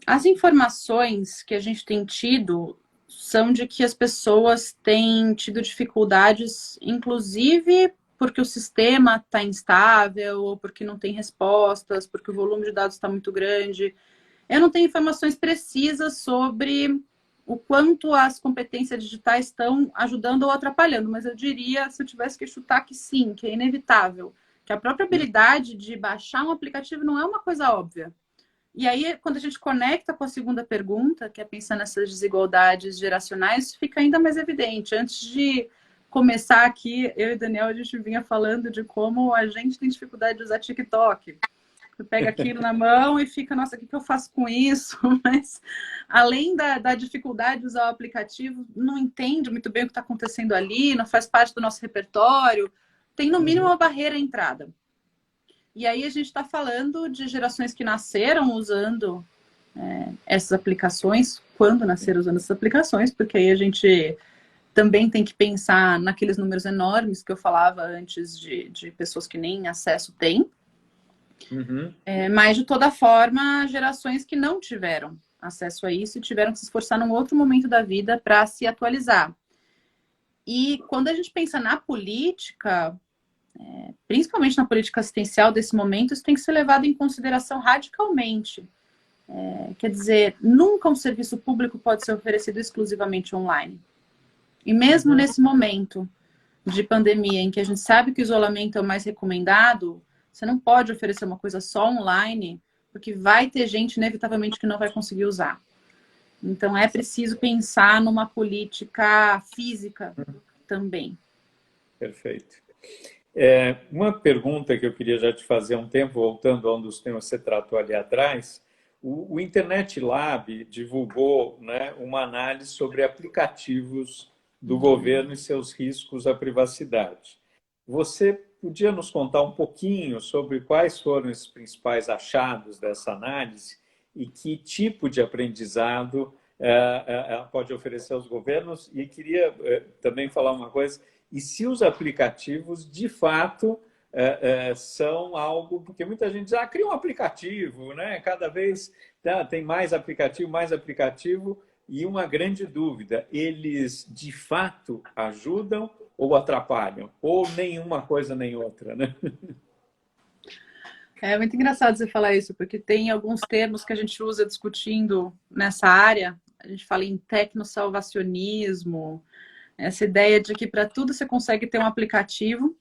As informações que a gente tem tido são de que as pessoas têm tido dificuldades, inclusive porque o sistema está instável, ou porque não tem respostas, porque o volume de dados está muito grande. Eu não tenho informações precisas sobre o quanto as competências digitais estão ajudando ou atrapalhando, mas eu diria, se eu tivesse que chutar, que sim, que é inevitável, que a própria habilidade de baixar um aplicativo não é uma coisa óbvia. E aí, quando a gente conecta com a segunda pergunta, que é pensar nessas desigualdades geracionais, fica ainda mais evidente. Antes de começar aqui, eu e Daniel, a gente vinha falando de como a gente tem dificuldade de usar TikTok. Você pega aquilo na mão e fica, nossa, o que eu faço com isso? Mas, além da dificuldade de usar o aplicativo, não entende muito bem o que está acontecendo ali, não faz parte do nosso repertório. Tem, no mínimo, uma barreira à entrada. E aí a gente está falando de gerações que nasceram usando essas aplicações, quando nasceram usando essas aplicações, porque aí a gente também tem que pensar naqueles números enormes que eu falava antes de pessoas que nem acesso têm. Mas, de toda forma, gerações que não tiveram acesso a isso e tiveram que se esforçar num outro momento da vida para se atualizar. E quando a gente pensa na política, principalmente na política assistencial desse momento, isso tem que ser levado em consideração radicalmente. Quer dizer, nunca um serviço público pode ser oferecido exclusivamente online. E mesmo nesse momento de pandemia, em que a gente sabe que o isolamento é o mais recomendado, você não pode oferecer uma coisa só online, porque vai ter gente, inevitavelmente, que não vai conseguir usar. Então, é preciso pensar numa política física também. Perfeito. Uma pergunta que eu queria já te fazer há um tempo, voltando a um dos temas que você tratou ali atrás, o Internet Lab divulgou, né, uma análise sobre aplicativos do governo e seus riscos à privacidade. Você podia nos contar um pouquinho sobre quais foram os principais achados dessa análise e que tipo de aprendizado pode oferecer aos governos? E queria também falar uma coisa, e se os aplicativos, de fato, são algo... Porque muita gente diz, cria um aplicativo, né? Cada vez tem mais aplicativo, e uma grande dúvida, eles, de fato, ajudam ou atrapalham? Ou nenhuma coisa nem outra, né? É muito engraçado você falar isso, porque tem alguns termos que a gente usa discutindo nessa área. A gente fala em tecnossalvacionismo, essa ideia de que para tudo você consegue ter um aplicativo.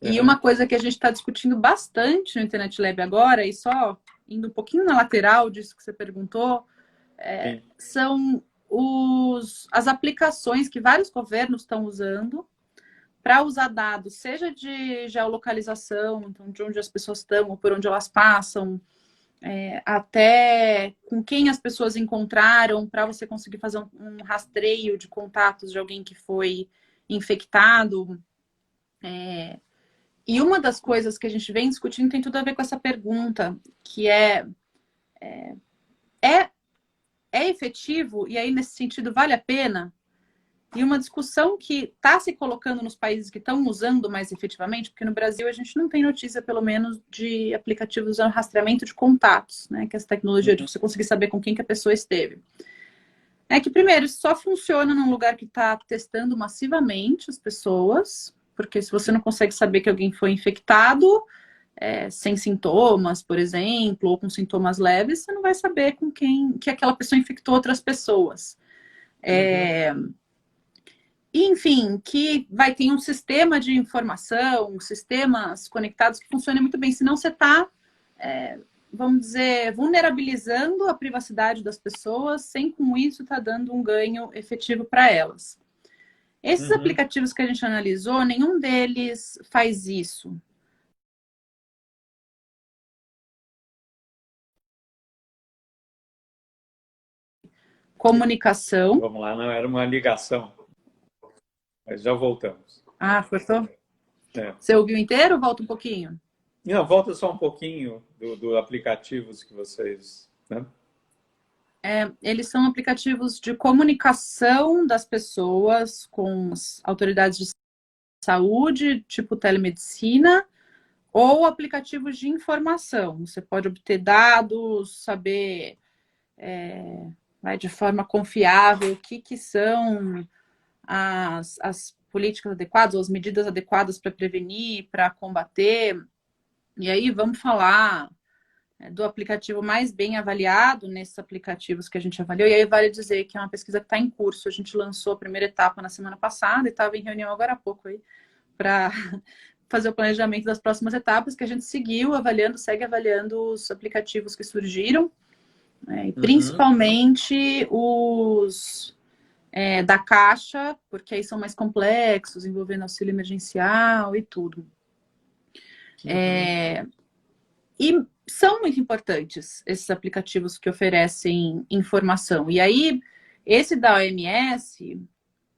E uma coisa que a gente está discutindo bastante no Internet Lab agora, e só indo um pouquinho na lateral disso que você perguntou, são as aplicações que vários governos estão usando para usar dados, seja de geolocalização, então de onde as pessoas estão ou por onde elas passam, até com quem as pessoas encontraram, para você conseguir fazer um rastreio de contatos de alguém que foi infectado. E uma das coisas que a gente vem discutindo tem tudo a ver com essa pergunta, que é efetivo? E aí, nesse sentido, vale a pena? E uma discussão que está se colocando nos países que estão usando mais efetivamente, porque no Brasil a gente não tem notícia, pelo menos, de aplicativos de rastreamento de contatos, né? Que é essa tecnologia de você conseguir saber com quem que a pessoa esteve. É que, primeiro, isso só funciona num lugar que está testando massivamente as pessoas, porque se você não consegue saber que alguém foi infectado, sem sintomas, por exemplo, ou com sintomas leves, você não vai saber com quem que aquela pessoa infectou outras pessoas. Enfim, que vai ter um sistema de informação, sistemas conectados que funcionem muito bem, senão você está, vamos dizer, vulnerabilizando a privacidade das pessoas, sem com isso estar dando um ganho efetivo para elas. Esses aplicativos que a gente analisou, nenhum deles faz isso. Comunicação. Vamos lá, não era uma ligação, mas já voltamos. Ah, cortou? Você ouviu inteiro? Volta um pouquinho. Não, volta só um pouquinho do aplicativos que vocês... Né? Eles são aplicativos de comunicação das pessoas com as autoridades de saúde, tipo telemedicina, ou aplicativos de informação. Você pode obter dados, saber de forma confiável o que são as políticas adequadas, ou as medidas adequadas para prevenir, para combater. E aí vamos falar do aplicativo mais bem avaliado nesses aplicativos que a gente avaliou. E aí vale dizer que é uma pesquisa que está em curso. A gente lançou a primeira etapa na semana passada e estava em reunião agora há pouco aí para fazer o planejamento das próximas etapas, que a gente seguiu avaliando, segue avaliando os aplicativos que surgiram, e principalmente os da Caixa, porque aí são mais complexos, envolvendo auxílio emergencial e tudo. E são muito importantes esses aplicativos que oferecem informação. E aí, esse da OMS,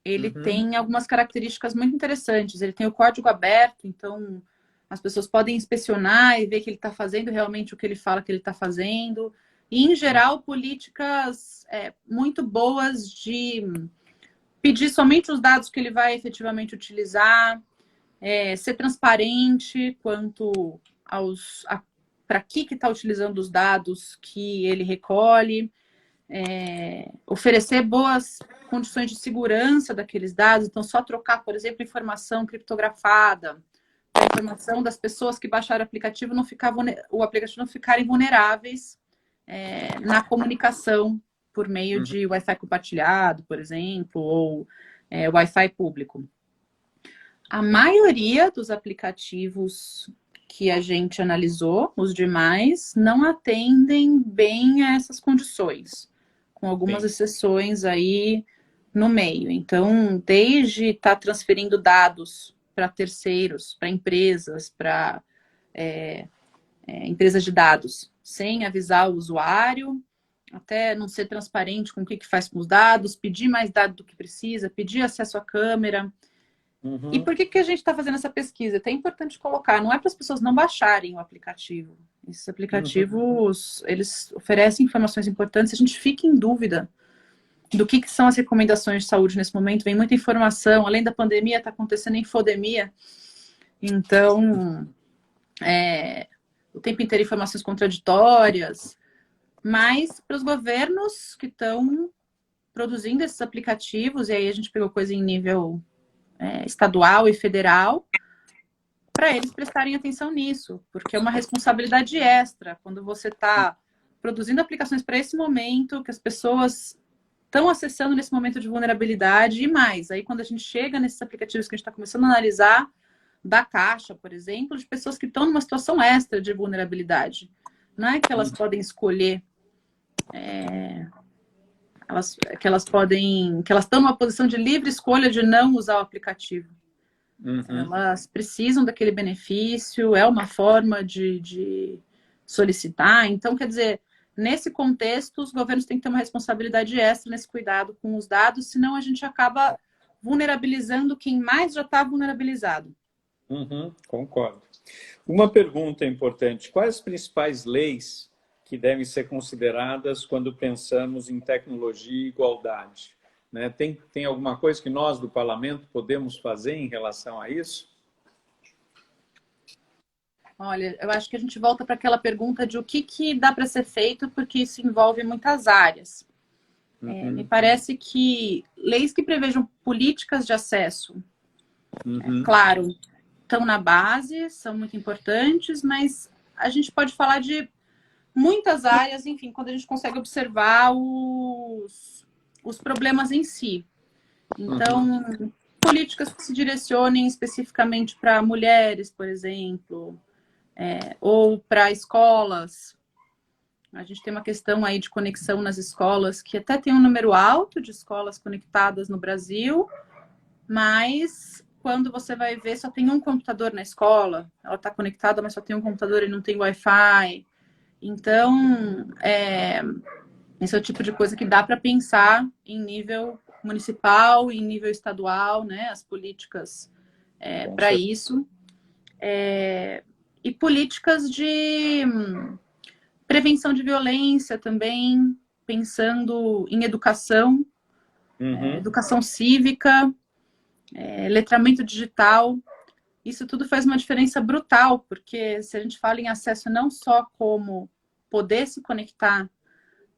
ele tem algumas características muito interessantes. Ele tem o código aberto, então as pessoas podem inspecionar e ver que ele está fazendo realmente o que ele fala que ele está fazendo. E, em geral, políticas muito boas de pedir somente os dados que ele vai efetivamente utilizar, ser transparente quanto para que está utilizando os dados que ele recolhe, oferecer boas condições de segurança daqueles dados, então só trocar, por exemplo, informação criptografada, a informação das pessoas que baixaram o aplicativo o aplicativo não ficarem vulneráveis na comunicação por meio de Wi-Fi compartilhado, por exemplo, ou Wi-Fi público. A maioria dos aplicativos que a gente analisou, os demais, não atendem bem a essas condições, com algumas exceções aí no meio. Então, desde estar transferindo dados para terceiros, para empresas, para empresas de dados, sem avisar o usuário, até não ser transparente com o que faz com os dados, pedir mais dados do que precisa, pedir acesso à câmera. E por que a gente está fazendo essa pesquisa? É até importante colocar, não é para as pessoas não baixarem o aplicativo. Esses aplicativos, eles oferecem informações importantes, a gente fica em dúvida do que são as recomendações de saúde nesse momento. Vem muita informação, além da pandemia, está acontecendo a infodemia. Então, o tempo inteiro informações contraditórias. Mas para os governos que estão produzindo esses aplicativos, e aí a gente pegou coisa em nível estadual e federal, para eles prestarem atenção nisso, porque é uma responsabilidade extra quando você está produzindo aplicações para esse momento, que as pessoas estão acessando nesse momento de vulnerabilidade e mais. Aí quando a gente chega nesses aplicativos que a gente está começando a analisar, da Caixa, por exemplo, de pessoas que estão numa situação extra de vulnerabilidade. Não é que elas podem escolher, que elas estão numa posição de livre escolha de não usar o aplicativo. Elas precisam daquele benefício, é uma forma de solicitar. Então, quer dizer, nesse contexto, os governos têm que ter uma responsabilidade extra nesse cuidado com os dados, senão a gente acaba vulnerabilizando quem mais já está vulnerabilizado. Concordo. Uma pergunta importante: quais as principais leis que devem ser consideradas quando pensamos em tecnologia e igualdade? Né? Tem alguma coisa que nós, do parlamento, podemos fazer em relação a isso? Olha, eu acho que a gente volta para aquela pergunta de o que dá para ser feito, porque isso envolve muitas áreas. Me parece que leis que prevejam políticas de acesso, claro, estão na base, são muito importantes, mas a gente pode falar de muitas áreas, enfim, quando a gente consegue observar os problemas em si. Então, políticas que se direcionem especificamente para mulheres, por exemplo, ou para escolas. A gente tem uma questão aí de conexão nas escolas, que até tem um número alto de escolas conectadas no Brasil, mas quando você vai ver, só tem um computador na escola, ela está conectada, mas só tem um computador e não tem Wi-Fi. Então, esse é o tipo de coisa que dá para pensar em nível municipal, em nível estadual, né? As políticas para isso. E políticas de prevenção de violência também, pensando em educação, educação cívica, letramento digital. Isso tudo faz uma diferença brutal, porque se a gente fala em acesso não só como poder se conectar,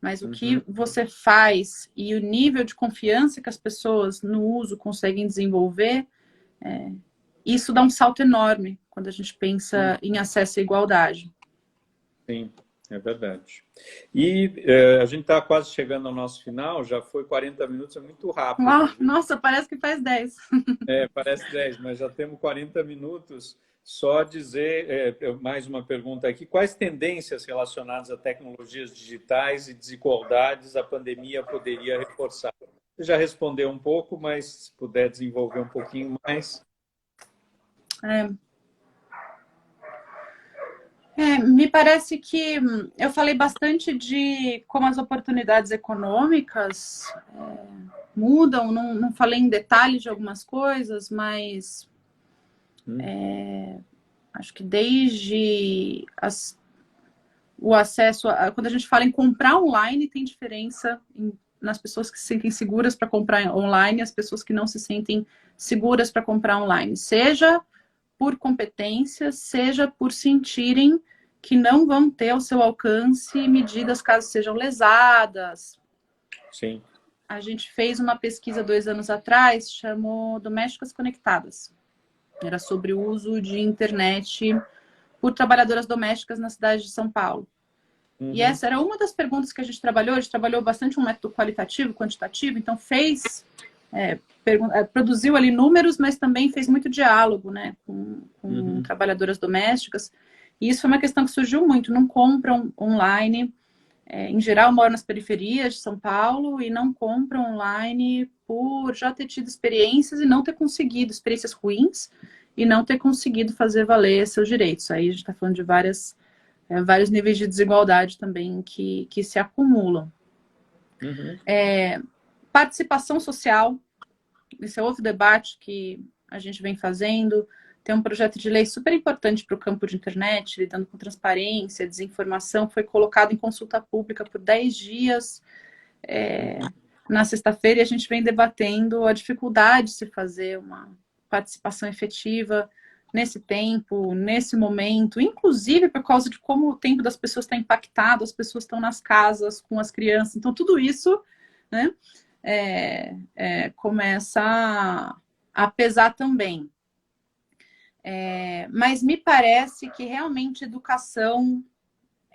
mas o que você faz e o nível de confiança que as pessoas no uso conseguem desenvolver, isso dá um salto enorme quando a gente pensa em acesso à igualdade. Sim, é verdade. E a gente está quase chegando ao nosso final, já foi 40 minutos, é muito rápido. Nossa, parece que faz 10. Parece 10, mas já temos 40 minutos. Só dizer, mais uma pergunta aqui, quais tendências relacionadas a tecnologias digitais e desigualdades a pandemia poderia reforçar? Você já respondeu um pouco, mas se puder desenvolver um pouquinho mais. Me parece que eu falei bastante de como as oportunidades econômicas mudam, não falei em detalhes de algumas coisas, mas acho que desde o acesso, quando a gente fala em comprar online, tem diferença nas pessoas que se sentem seguras para comprar online e as pessoas que não se sentem seguras para comprar online, seja por competência, seja por sentirem que não vão ter ao seu alcance medidas caso sejam lesadas. Sim. A gente fez uma pesquisa 2 anos atrás, chamou Domésticas Conectadas. Era sobre o uso de internet por trabalhadoras domésticas na cidade de São Paulo. E essa era uma das perguntas que a gente trabalhou bastante um método qualitativo, quantitativo, então produziu ali números, mas também fez muito diálogo, né, com trabalhadoras domésticas. E isso foi uma questão que surgiu muito, não compram online, em geral moram nas periferias de São Paulo e não compram online por já ter tido experiências e não ter conseguido, experiências ruins, e não ter conseguido fazer valer seus direitos. Aí a gente está falando de vários níveis de desigualdade também que se acumulam. Participação social, esse é outro debate que a gente vem fazendo. Tem um projeto de lei super importante para o campo de internet, lidando com transparência, desinformação, foi colocado em consulta pública por 10 dias na sexta-feira, e a gente vem debatendo a dificuldade de se fazer uma participação efetiva nesse tempo, nesse momento, inclusive por causa de como o tempo das pessoas está impactado, as pessoas estão nas casas com as crianças, então tudo isso, né, começa a pesar também. Mas me parece que realmente educação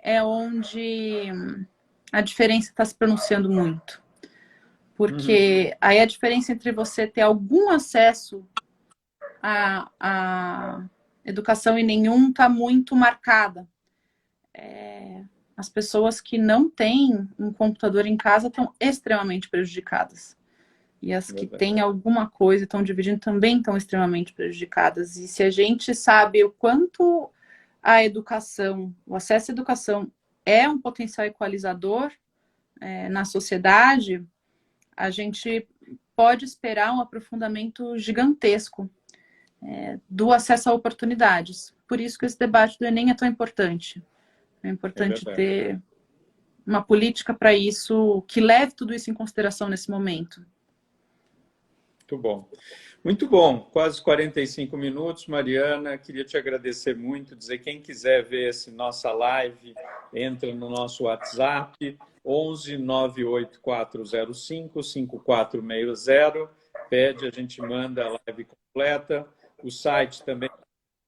é onde a diferença está se pronunciando muito. Porque aí a diferença entre você ter algum acesso à educação e nenhum está muito marcada. As pessoas que não têm um computador em casa estão extremamente prejudicadas. E as que têm alguma coisa e estão dividindo também estão extremamente prejudicadas. E se a gente sabe o quanto a educação, o acesso à educação é um potencial equalizador na sociedade, a gente pode esperar um aprofundamento gigantesco do acesso a oportunidades. Por isso que esse debate do Enem é tão importante. É importante ter uma política para isso, que leve tudo isso em consideração nesse momento. Muito bom. Muito bom. Quase 45 minutos, Mariana. Queria te agradecer muito. Dizer, quem quiser ver essa nossa live, entra no nosso WhatsApp, 11 98405 5460. Pede, a gente manda a live completa. O site também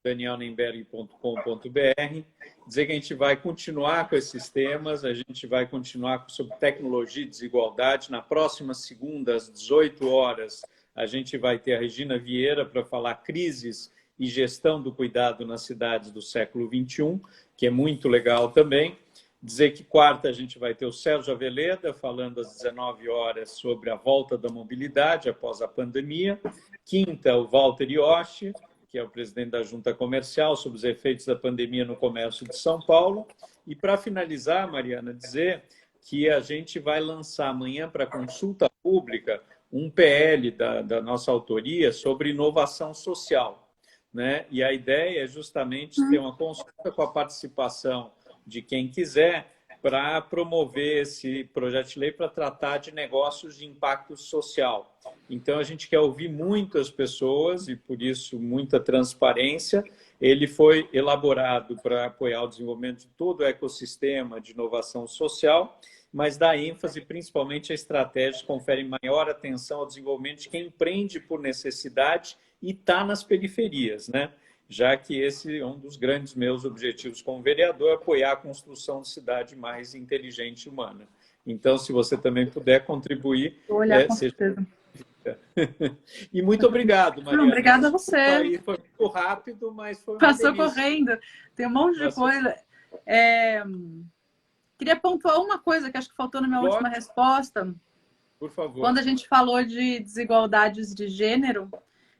danielnemberg.com.br. Dizer que a gente vai continuar com esses temas, a gente vai continuar sobre tecnologia e desigualdade. Na próxima segunda, às 18 horas, a gente vai ter a Regina Vieira para falar crises e gestão do cuidado nas cidades do século XXI, que é muito legal também. Dizer que quarta a gente vai ter o Sérgio Aveleda falando às 19 horas sobre a volta da mobilidade após a pandemia. Quinta, o Walter Yoshi, que é o presidente da Junta Comercial, sobre os efeitos da pandemia no comércio de São Paulo. E, para finalizar, Mariana, dizer que a gente vai lançar amanhã para consulta pública um PL da nossa autoria sobre inovação social, né? E a ideia é justamente ter uma consulta com a participação de quem quiser para promover esse projeto de lei para tratar de negócios de impacto social. Então, a gente quer ouvir muitas pessoas e, por isso, muita transparência. Ele foi elaborado para apoiar o desenvolvimento de todo o ecossistema de inovação social, mas dá ênfase principalmente a estratégias que conferem maior atenção ao desenvolvimento de quem empreende por necessidade e está nas periferias, né? Já que esse é um dos grandes meus objetivos como vereador, apoiar a construção de cidade mais inteligente e humana. Então, se você também puder contribuir... Vou olhar com certeza. E muito obrigado, Mariana. Não, obrigada a você. Foi muito rápido, mas foi uma Passou delícia. correndo. Tem um monte de coisa. Queria pontuar uma coisa que acho que faltou na minha última resposta. Por favor. Quando a gente falou de desigualdades de gênero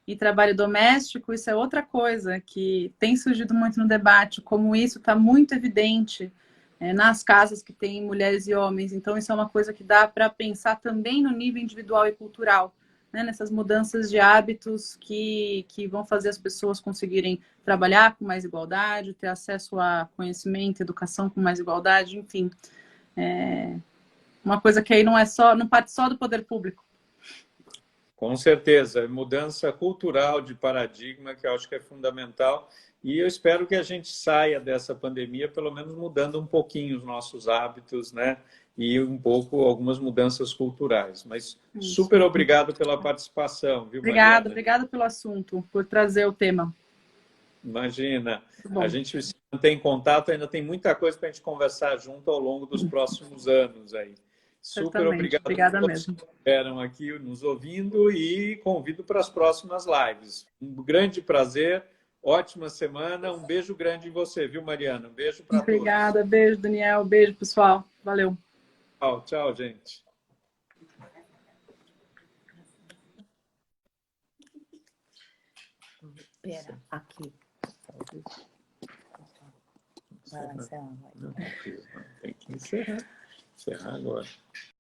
e trabalho doméstico, isso é outra coisa que tem surgido muito no debate, como isso está muito evidente nas casas que têm mulheres e homens. Então, isso é uma coisa que dá para pensar também no nível individual e cultural, né? Nessas mudanças de hábitos que vão fazer as pessoas conseguirem trabalhar com mais igualdade, ter acesso a conhecimento, educação com mais igualdade, enfim. Uma coisa que aí não parte só do poder público. Com certeza, mudança cultural de paradigma, que eu acho que é fundamental. E eu espero que a gente saia dessa pandemia, pelo menos mudando um pouquinho os nossos hábitos, né? E um pouco algumas mudanças culturais. Mas super obrigado pela participação, viu, Mariana? Obrigada pelo assunto, por trazer o tema. Imagina, a gente se mantém em contato, ainda tem muita coisa para a gente conversar junto ao longo dos próximos anos aí. Super obrigado. Obrigada mesmo. Que estiveram aqui nos ouvindo e convido para as próximas lives. Um grande prazer, ótima semana, um beijo grande em você, viu, Mariana? Um beijo para todos. Obrigada, beijo, Daniel, beijo, pessoal. Valeu. Tchau, gente. Espera, aqui. Vai lá encerrar. Não, tem que encerrar. Encerrar agora.